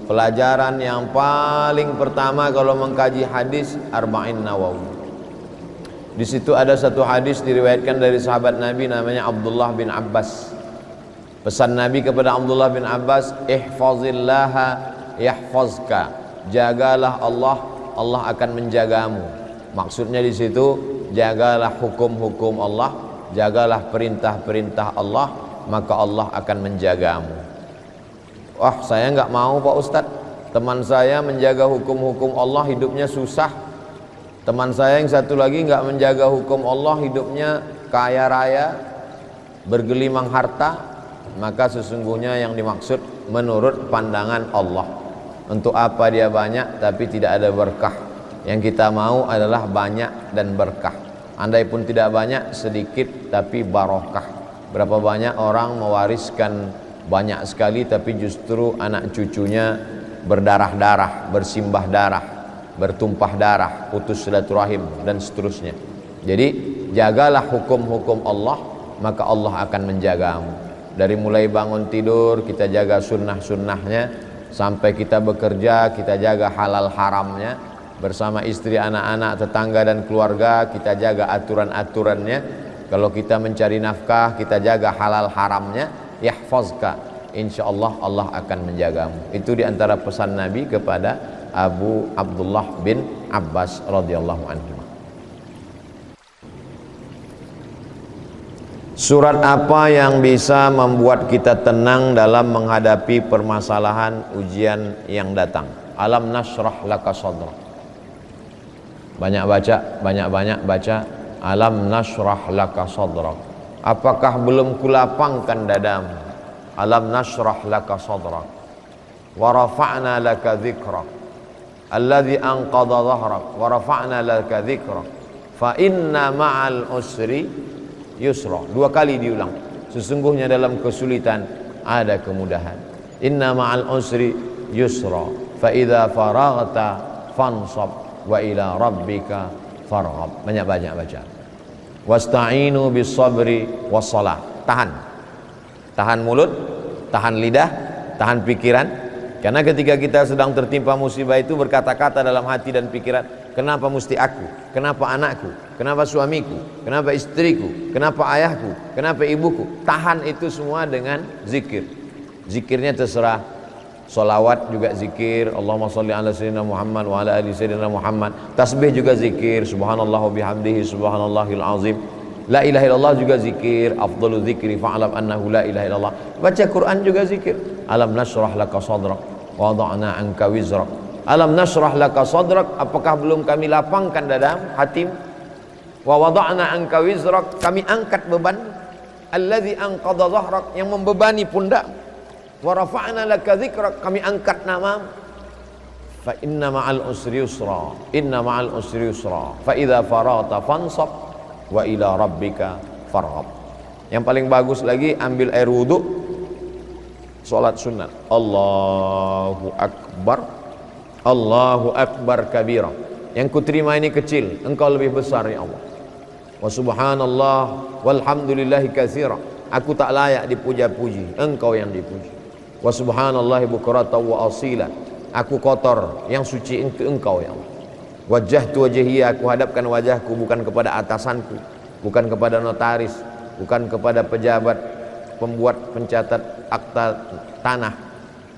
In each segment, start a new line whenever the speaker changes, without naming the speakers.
pelajaran yang paling pertama kalau mengkaji hadis Arba'in Nawawi. Di situ ada satu hadis diriwayatkan dari sahabat Nabi namanya Abdullah bin Abbas. Pesan Nabi kepada Abdullah bin Abbas, ihfazillaha yahfazka. Jagalah Allah, Allah akan menjagamu. Maksudnya di situ, jagalah hukum-hukum Allah, jagalah perintah-perintah Allah, maka Allah akan menjagamu. Wah, saya nggak mau Pak Ustadz, teman saya menjaga hukum-hukum Allah hidupnya susah. Teman saya yang satu lagi nggak menjaga hukum Allah hidupnya kaya raya, bergelimang harta. Maka sesungguhnya yang dimaksud menurut pandangan Allah. Untuk apa dia banyak tapi tidak ada berkah. Yang kita mau adalah banyak dan berkah. Andai pun tidak banyak, sedikit tapi barokah. Berapa banyak orang mewariskan banyak sekali tapi justru anak cucunya berdarah-darah, bersimbah darah, bertumpah darah, putus silaturahim dan seterusnya. Jadi jagalah hukum-hukum Allah, maka Allah akan menjagamu. Dari mulai bangun tidur kita jaga sunnah-sunnahnya, sampai kita bekerja kita jaga halal haramnya, bersama istri, anak-anak, tetangga dan keluarga kita jaga aturan-aturannya. Kalau kita mencari nafkah kita jaga halal haramnya. Yahfazka, insyaallah Allah akan menjagamu. Itu diantara pesan Nabi kepada Abu Abdullah bin Abbas radhiyallahu anhu. Surat apa yang bisa membuat kita tenang dalam menghadapi permasalahan ujian yang datang? Alam nashrah laka sadrak. Banyak baca, banyak-banyak baca. Alam nashrah laka sadrak. Apakah belum kulapangkan dadamu? Alam nashrah laka sadrak. Wa rafa'na laka dhikrak. Alladhi anqadha dhahrak. Wa rafa'na laka dhikrak. Fa inna ma'al usri yusra. Dua kali diulang. Sesungguhnya dalam kesulitan ada kemudahan. Inna ma'al usri yusra. Fa idza faraghta fansab wa ila rabbika farghab. Banyak-banyak baca. Wasta'inu bis sabri was salah. Tahan mulut, tahan lidah, tahan pikiran. Karena ketika kita sedang tertimpa musibah itu berkata-kata dalam hati dan pikiran, kenapa mesti aku? Kenapa anakku? Kenapa suamiku? Kenapa istriku? Kenapa ayahku? Kenapa ibuku? Tahan itu semua dengan zikir. Zikirnya terserah. Salawat juga zikir. Allahumma salli ala sayyidina Muhammad wa ala ali sayyidina Muhammad. Tasbih juga zikir. Subhanallah wa bihamdihi subhanallahil azim. La ilaha illallah juga zikir. Afdalu zikri fa'alam annahu la ilaha illallah. Baca Quran juga zikir. Alam nashrah laka sadrak wa wada'na anka wizrak. Alam nashrah laka sadrak. Apakah belum kami lapangkan dadamu, hatimu? Wa wada'na anka wizrak. Kami angkat beban. Alladzi anqadha dhahrak, yang membebani pundak. Wa rafa'na laka dzikrak, kami angkat namamu. Fa inna ma'al usri yusra. Inna ma'al usri yusra. Fa idza faragta fansab wa ila rabbika farghab. Yang paling bagus lagi, ambil air wudu, salat sunat. Allahu akbar. Allahu akbar kabira. Yang kuterima ini kecil, engkau lebih besar ya Allah. Wa subhanallah walhamdulillahi katsira. Aku tak layak dipuja-puji, engkau yang dipuji. Wa subhanallahi bukratan wa asila. Aku kotor, yang suci itu engkau ya Allah. Wajjahtu wajhi, aku hadapkan wajahku bukan kepada atasanku, bukan kepada notaris, bukan kepada pejabat, pembuat pencatat akta tanah,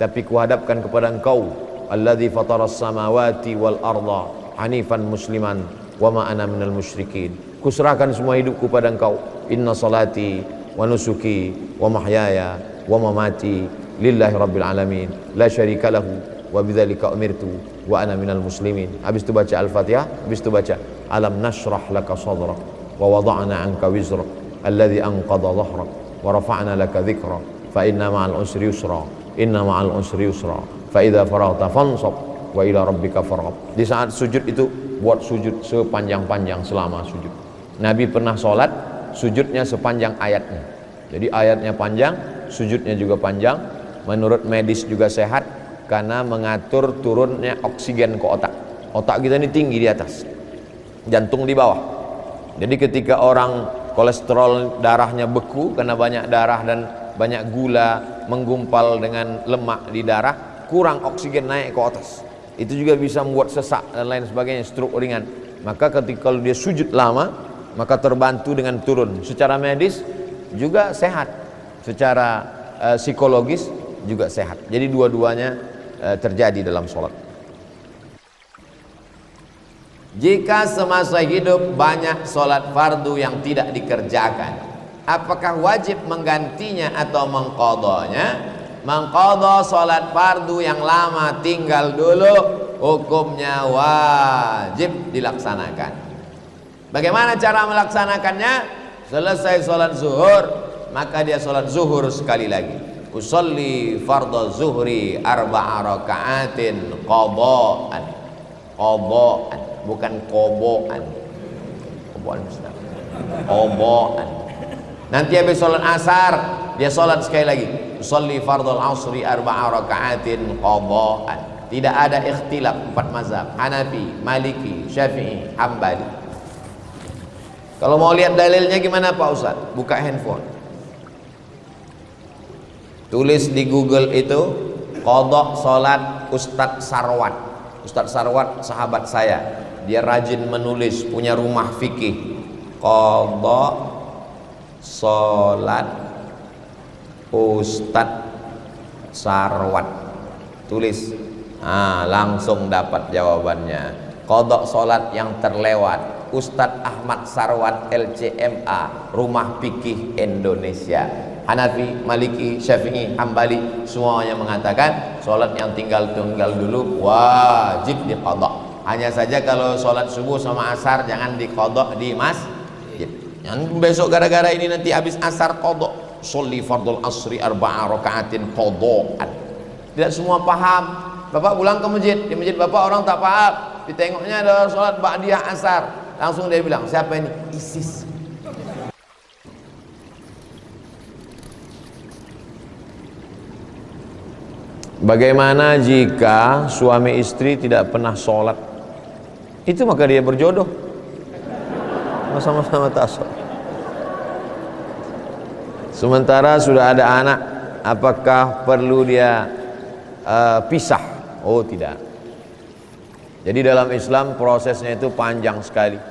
tapi kuhadapkan kepada engkau. Alladzi fataras samawati wal arda hanifan musliman wa ma ana minal musyrikin. Kuserahkan semua hidupku pada engkau. Inna salati wa nusuki wa mahyaya wa mamati lillahi rabbil alamin la syarika lahu wa bidzalika umirtu wa ana minal muslimin. Habis itu baca Al-Fatihah, habis itu baca alam nashrah laka sadrak wa wada'na anka wizrak alladzi anqadha dhahrak wa rafa'na laka dzikrak fa inna ma'al usri yusra. Inna ma'al usri yusra. Fa idza faraghta fansab wa ila rabbika farghab. Di saat sujud itu buat sujud sepanjang-panjang selama sujud. Nabi pernah sholat, sujudnya sepanjang ayatnya. Jadi ayatnya panjang, sujudnya juga panjang. Menurut medis juga sehat, karena mengatur turunnya oksigen ke otak. Otak kita ini tinggi di atas, jantung di bawah. Jadi ketika orang kolesterol darahnya beku karena banyak darah dan banyak gula menggumpal dengan lemak di darah, kurang oksigen naik ke atas. Itu juga bisa membuat sesak dan lain sebagainya, stroke ringan. Maka ketika kalau dia sujud lama, maka terbantu dengan turun. Secara medis juga sehat, secara psikologis juga sehat. Jadi dua-duanya terjadi dalam sholat. Jika semasa hidup banyak sholat fardu yang tidak dikerjakan, apakah wajib menggantinya atau mengqadhanya? Mengqadha sholat fardu yang lama tinggal dulu, hukumnya wajib dilaksanakan. Bagaimana cara melaksanakannya? Selesai sholat zuhur, maka dia sholat zuhur sekali lagi. Usolli fardhu zuhri arba'a raka'atin qadha'an. Qadha'an, bukan qobo'an. Qobo'an Ustaz. Qobo'an. Nanti habis sholat asar, dia sholat sekali lagi. Usolli fardhu al-asri arba'a raka'atin qadha'an. Tidak ada ikhtilaf 4 mazhab, Hanafi, Maliki, Syafi'i, Hambali. Kalau mau lihat dalilnya gimana Pak Ustaz? Buka handphone, tulis di Google itu qadha salat Ustadz Sarwat. Ustadz Sarwat sahabat saya, dia rajin menulis, punya rumah fikih. Qadha salat Ustadz Sarwat, tulis, langsung dapat jawabannya. Qadha salat yang terlewat Ustadz Ahmad Sarwat LCMA, Rumah Fikih Indonesia. Hanafi, Maliki, Syafi'i, Hambali semuanya mengatakan sholat yang tinggal dulu wajib diqadha. Hanya saja kalau sholat subuh sama asar jangan diqadha di masjid. Yang besok gara-gara ini nanti habis asar qadha. Sholli fardul asri arba'a raka'atin qadha'an. Tidak semua paham. Bapak pulang ke masjid, di masjid Bapak orang tak paham. Ditengoknya ada sholat ba'diyah asar. Langsung dia bilang, siapa ini? ISIS. Bagaimana jika suami istri tidak pernah sholat? Itu maka dia berjodoh, sama-sama tak sholat. Sementara sudah ada anak, apakah perlu dia pisah? Oh tidak. Jadi dalam Islam prosesnya itu panjang sekali.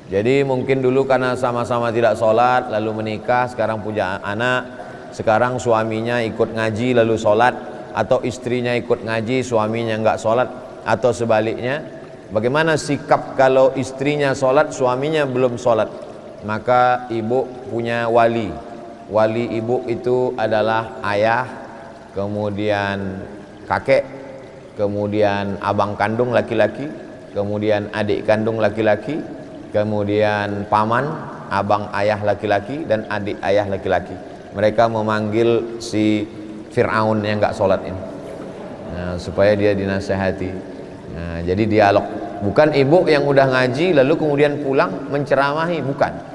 Jadi mungkin dulu karena sama-sama tidak sholat lalu menikah, sekarang punya anak, sekarang suaminya ikut ngaji lalu sholat, atau istrinya ikut ngaji suaminya enggak sholat, atau sebaliknya. Bagaimana sikap kalau istrinya sholat suaminya belum sholat? Maka ibu punya wali. Wali ibu itu adalah ayah, kemudian kakek, kemudian abang kandung laki-laki, kemudian adik kandung laki-laki, kemudian paman, abang ayah laki-laki, dan adik ayah laki-laki. Mereka memanggil si Fir'aun yang gak sholat ini, supaya dia dinasehati. Jadi dialog. Bukan ibu yang udah ngaji lalu kemudian pulang menceramahi, bukan.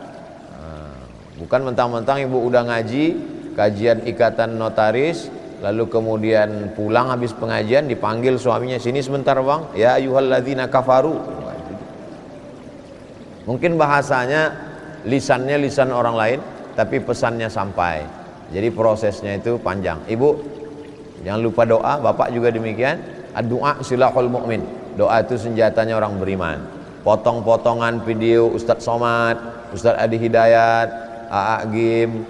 Bukan mentang-mentang ibu udah ngaji, kajian ikatan notaris, lalu kemudian pulang habis pengajian dipanggil suaminya, sini sebentar bang, ya ayyuhalladzina kafaru. Mungkin bahasanya, lisannya lisan orang lain, tapi pesannya sampai. Jadi prosesnya itu panjang. Ibu jangan lupa doa, bapak juga demikian. Doa silahul mu'min, doa itu senjatanya orang beriman. Potong-potongan video Ustadz Somad, Ustadz Adi Hidayat, Gim,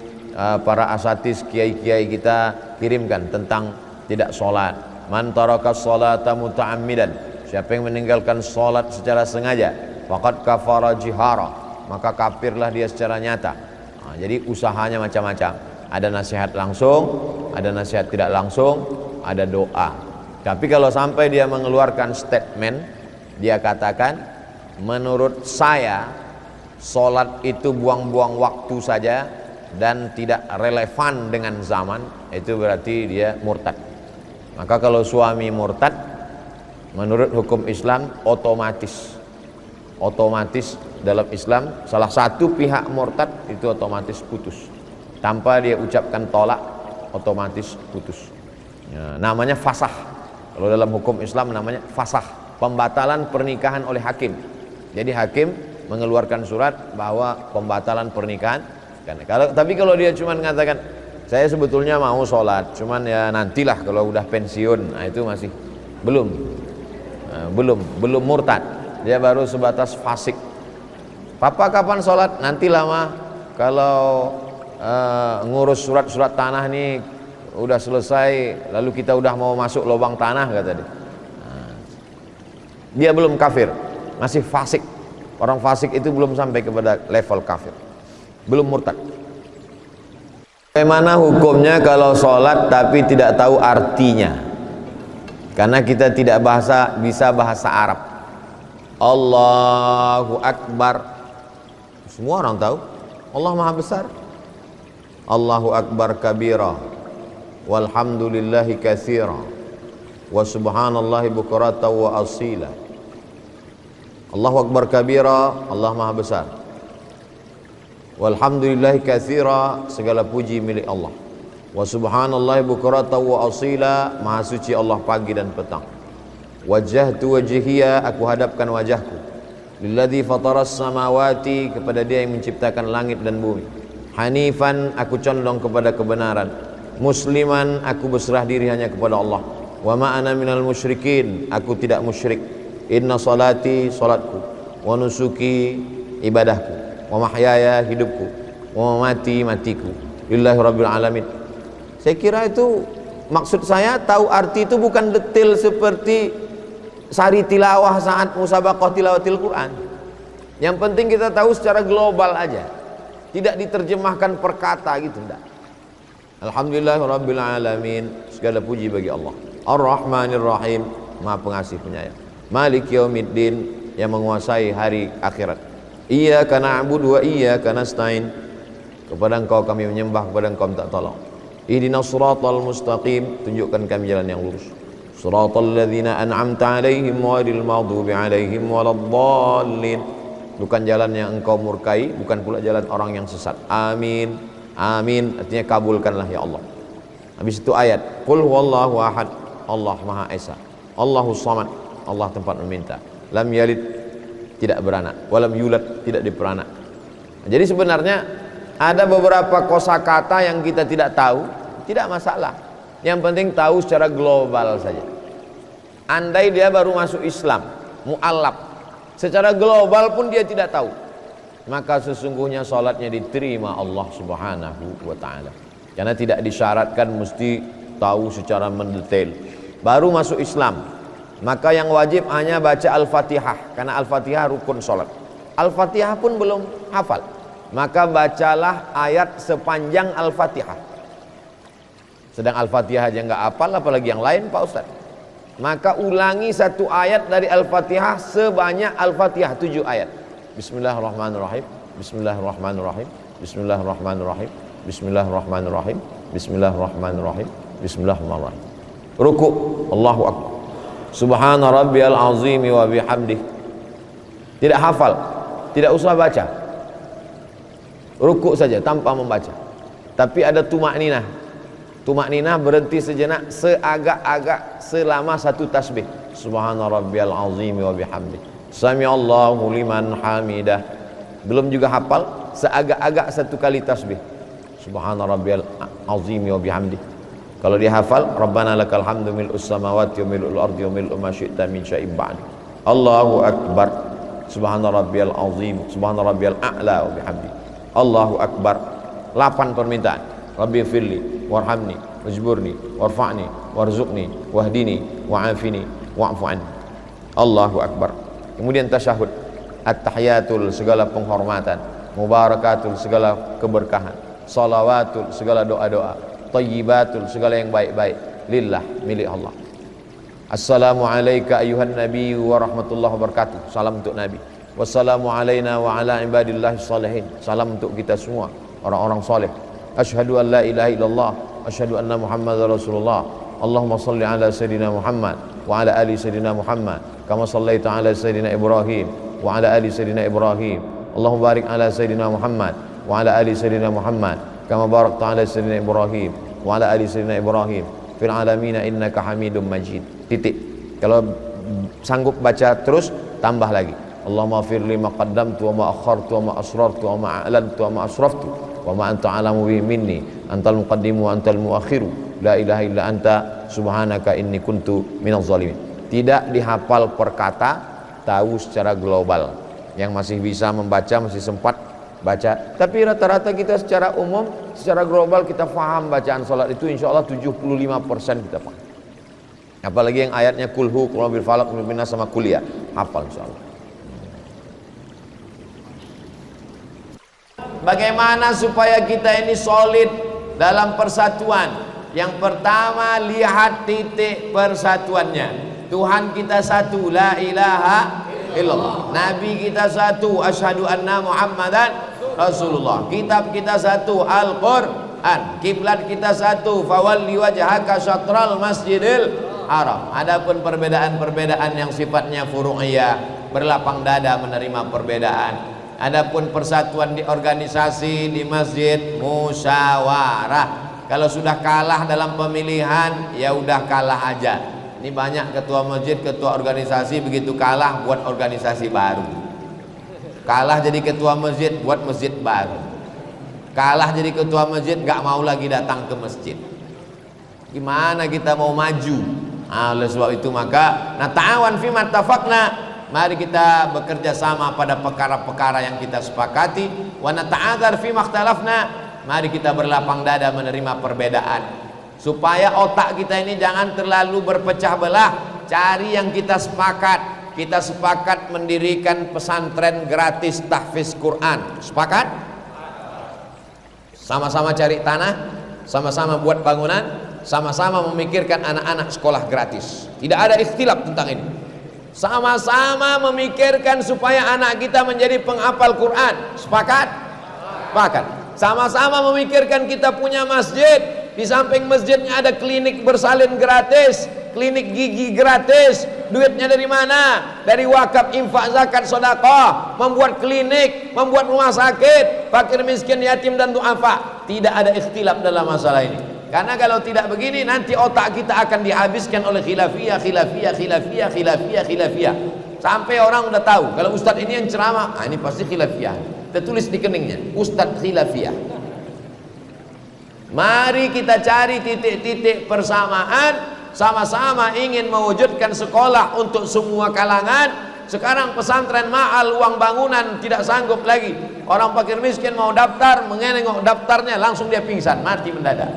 para asatis kiai-kiai kita kirimkan tentang tidak sholat. Man taraka sholata muta'ammidan, siapa yang meninggalkan sholat secara sengaja, faqad kafara jihara, maka kafirlah dia secara nyata. Jadi usahanya macam-macam, ada nasihat langsung, ada nasihat tidak langsung, ada doa. Tapi kalau sampai dia mengeluarkan statement, dia katakan menurut saya sholat itu buang-buang waktu saja dan tidak relevan dengan zaman, itu berarti dia murtad. Maka kalau suami murtad, menurut hukum Islam otomatis dalam Islam salah satu pihak murtad itu otomatis putus. Tanpa dia ucapkan tolak, otomatis putus. Namanya fasah. Kalau dalam hukum Islam namanya fasah, pembatalan pernikahan oleh hakim. Jadi hakim mengeluarkan surat bahwa pembatalan pernikahan. Tapi kalau dia cuma mengatakan Saya sebetulnya mau sholat, cuman ya nantilah kalau udah pensiun. Nah, itu masih belum, belum murtad. Dia baru sebatas fasik. Papa kapan sholat? Nantilah mah. Kalau ngurus surat-surat tanah nih udah selesai, lalu kita udah mau masuk lubang tanah kata dia. Nah, dia belum kafir, masih fasik. Orang fasik itu belum sampai kepada level kafir, belum murtad. Bagaimana hukumnya kalau sholat tapi tidak tahu artinya? Karena kita tidak bisa bahasa Arab. Allahu Akbar, semua orang tahu Allah Maha Besar. Allahu Akbar kabira, walhamdulillahi katsira, wa subhanallahi bukratan wa asila. Allahu Akbar kabira, Allah Maha Besar. Walhamdulillahi katsira, segala puji milik Allah. Wa subhanallahi bukratan wa asila, Maha suci Allah pagi dan petang. Wajjahtu wajhiya, aku hadapkan wajahku. Lilladzi fataras samawati, kepada Dia yang menciptakan langit dan bumi. Hanifan, aku condong kepada kebenaran. Musliman, aku berserah diri hanya kepada Allah. Wa ma ana minal musyrikin, aku tidak musyrik. Inna salati, salatku. Wa nusuki, ibadahku. Wa mahyaya, hidupku. Wa mamati, matiku. Lillahi rabbil alamin. Saya kira itu, maksud saya tahu arti itu bukan detail seperti sari tilawah saat musabaqah tilawatil Quran. Yang penting kita tahu secara global aja, tidak diterjemahkan per kata gitu, enggak. Alhamdulillah rabbil alamin, segala puji bagi Allah. Ar-Rahmanir Rahim, Maha Pengasih Penyayang. Malik Yaumiddin, yang menguasai hari akhirat. Iyyaka na'budu wa iyyaka nasta'in, kepada Engkau kami menyembah, kepada Engkau minta tolong. Ihdinas siratal mustaqim, tunjukkan kami jalan yang lurus. Siratal ladzina an'amta 'alaihim ghairil maghdubi 'alaihim waladdallin, bukan jalan yang Engkau murkai, bukan pula jalan orang yang sesat. Amin. Amin artinya kabulkanlah ya Allah. Habis itu ayat qul huwallahu ahad, Allah Maha Esa. Allahus samad, Allah tempat meminta. Lam yalid, tidak beranak. Walam yulad, tidak diperanak. Jadi sebenarnya ada beberapa kosakata yang kita tidak tahu, tidak masalah. Yang penting tahu secara global saja. Andai dia baru masuk Islam, mu'allaf, secara global pun dia tidak tahu, maka sesungguhnya salatnya diterima Allah Subhanahu wa ta'ala. Karena tidak disyaratkan mesti tahu secara mendetail. Baru masuk Islam, maka yang wajib hanya baca Al-Fatihah, karena Al-Fatihah rukun salat. Al-Fatihah pun belum hafal, maka bacalah ayat sepanjang Al-Fatihah. Sedang Al-Fatihah aja nggak hafal, apalagi yang lain Pak Ustaz. Maka ulangi satu ayat dari Al-Fatihah sebanyak Al-Fatihah 7 ayat. Bismillahirrahmanirrahim, Bismillahirrahmanirrahim, Bismillahirrahmanirrahim, Bismillahirrahmanirrahim, Bismillahirrahmanirrahim, Bismillahirrahmanirrahim. Ruku, Allahu Akbar. Subhana rabbiyal azimi wa bihamdih. Tidak hafal, tidak usah baca. Ruku saja tanpa membaca. Tapi ada tumakninah. Tumakninah berhenti sejenak, seagak-agak selama satu tasbih. Subhana rabbiyal azimi wa bihamdih. Sami Allahu liman hamidah. Belum juga hafal, seagak-agak satu kali tasbih. Subhana rabbiyal azimi wa bihamdih. Kalau dia hafal, Rabbana lakal hamdu mil'us samawati wa mil'ul ardi wa mil'u ma syi'ta min syai'in ba'di. Allahu akbar. Subhana rabbiyal azim, subhana rabbiyal a'la wa bihamdi. Allahu akbar. 8 permintaan. Rabbi firli warhamni wajburni warfa'ni warzuqni wahdini wa'afini wa'fu anni. Allahu akbar. Kemudian tasyahud, at-tahiyatul segala penghormatan, mubarakatul segala keberkahan, salawatul segala doa-doa, thayyibatul segala yang baik-baik, lillah milik Allah. Assalamu alayka ayuhan nabi wa rahmatullahi wabarakatuh. Salam untuk Nabi. Wassalamu alayna wa ala ibadillahi salihin. Salam untuk kita semua orang-orang saleh. Asyhadu an la ilaha illallah, asyhadu anna Muhammadar Rasulullah. Allahumma salli ala sayyidina Muhammad wa ala ali sayyidina Muhammad kama sallaita ala sayyidina Ibrahim wa ala ali sayyidina Ibrahim. Allahumma barik ala sayyidina Muhammad wa ala ali sayyidina Muhammad kama barakta ala sayyidina Ibrahim wa ala ali sayyidina Ibrahim fil alamin innaka Hamidum Majid. Titik. Kalau sanggup baca terus, tambah lagi. Allahumma firli ma qaddamtu wa ma akhartu wa ma asrartu wa ma a'lantu wa ma asraftu wa ma anta alamu bihi minni antal muqaddimu wa antal muakhiru la ilaha illa anta subhanaka inni kuntu minaz zalimin. Tidak dihafal per kata, tahu secara global. Yang masih bisa membaca masih sempat baca, tapi rata-rata kita secara umum, secara global kita paham bacaan salat itu insya Allah 75% kita paham. Apalagi yang ayatnya kulhu, qul bil falaq, qul bin nas sama kuliah, hafal insya Allah. Bagaimana supaya kita ini solid dalam persatuan? Yang pertama, lihat titik persatuannya. Tuhan kita satu, la ilaha illallah. Nabi kita satu, asyhadu anna Muhammadan Rasulullah. Kitab kita satu, Al-Quran. Kiblat kita satu, fawalli wajhaka syatral masjidil haram. Adapun perbedaan-perbedaan yang sifatnya furu'iyah, berlapang dada menerima perbedaan. Adapun persatuan di organisasi, di masjid, musyawarah. Kalau sudah kalah dalam pemilihan, ya udah kalah aja. Ini banyak ketua masjid, ketua organisasi begitu kalah buat organisasi baru. Kalah jadi ketua masjid, buat masjid baru. Kalah jadi ketua masjid, gak mau lagi datang ke masjid. Gimana kita mau maju? Oleh sebab itu maka nata'awan fi mattafaqna, mari kita bekerja sama pada perkara-perkara yang kita sepakati. Wa nata'adzar fi makhtalafna, mari kita berlapang dada menerima perbedaan. Supaya otak kita ini jangan terlalu berpecah belah. Cari yang kita sepakat. Kita sepakat mendirikan pesantren gratis tahfiz Quran. Sepakat? Sama-sama cari tanah, sama-sama buat bangunan, sama-sama memikirkan anak-anak sekolah gratis. Tidak ada ikhtilaf tentang ini. Sama-sama memikirkan supaya anak kita menjadi penghafal Quran. Sepakat? Sepakat. Sama-sama memikirkan kita punya masjid. Di samping masjidnya ada klinik bersalin gratis, klinik gigi gratis. Duitnya dari mana? Dari wakaf, infak, zakat, sedekah. Membuat klinik, membuat rumah sakit, fakir miskin, yatim dan du'afa. Tidak ada ikhtilaf dalam masalah ini. Karena kalau tidak begini nanti otak kita akan dihabiskan oleh khilafiyah, khilafiyah, khilafiyah, khilafiyah, khilafiyah. Sampai orang udah tahu kalau ustadz ini yang ceramah, ini pasti khilafiyah. Tertulis di keningnya, ustadz khilafiyah. Mari kita cari titik-titik persamaan. Sama-sama ingin mewujudkan sekolah untuk semua kalangan. Sekarang pesantren mahal, uang bangunan tidak sanggup lagi. Orang fakir miskin mau daftar, menengok daftarnya langsung dia pingsan, mati mendadak.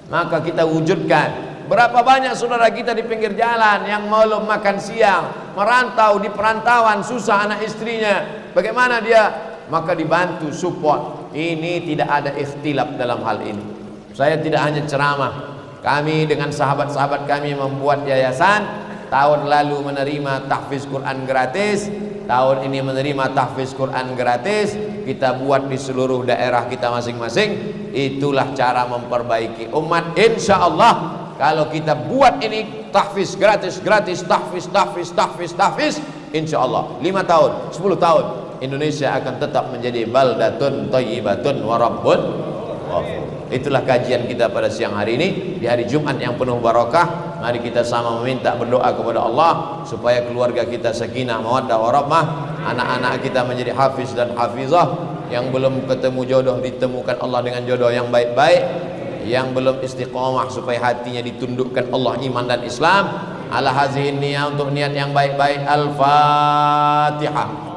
Maka kita wujudkan. Berapa banyak saudara kita di pinggir jalan yang belum makan siang, merantau di perantauan, susah anak istrinya. Bagaimana dia? Maka dibantu, support. Ini tidak ada ikhtilaf dalam hal ini. Saya tidak hanya ceramah. Kami dengan sahabat-sahabat kami membuat yayasan. Tahun lalu menerima tahfiz Quran gratis, tahun ini menerima tahfiz Quran gratis. Kita buat di seluruh daerah kita masing-masing. Itulah cara memperbaiki umat. Insya Allah kalau kita buat ini tahfiz gratis, tahfiz, insya Allah 5 tahun, 10 tahun Indonesia akan tetap menjadi baldatun thayyibatun wa rabbun ghafur. Itulah kajian kita pada siang hari ini di hari Jumat yang penuh barakah. Mari kita sama meminta berdoa kepada Allah supaya keluarga kita sakinah mawaddah warahmah, anak-anak kita menjadi hafiz dan hafizah. Yang belum ketemu jodoh ditemukan Allah dengan jodoh yang baik-baik. Yang belum istiqomah supaya hatinya ditundukkan Allah iman dan Islam. Ala hazihin niyah, untuk niat yang baik-baik. Al-Fatihah.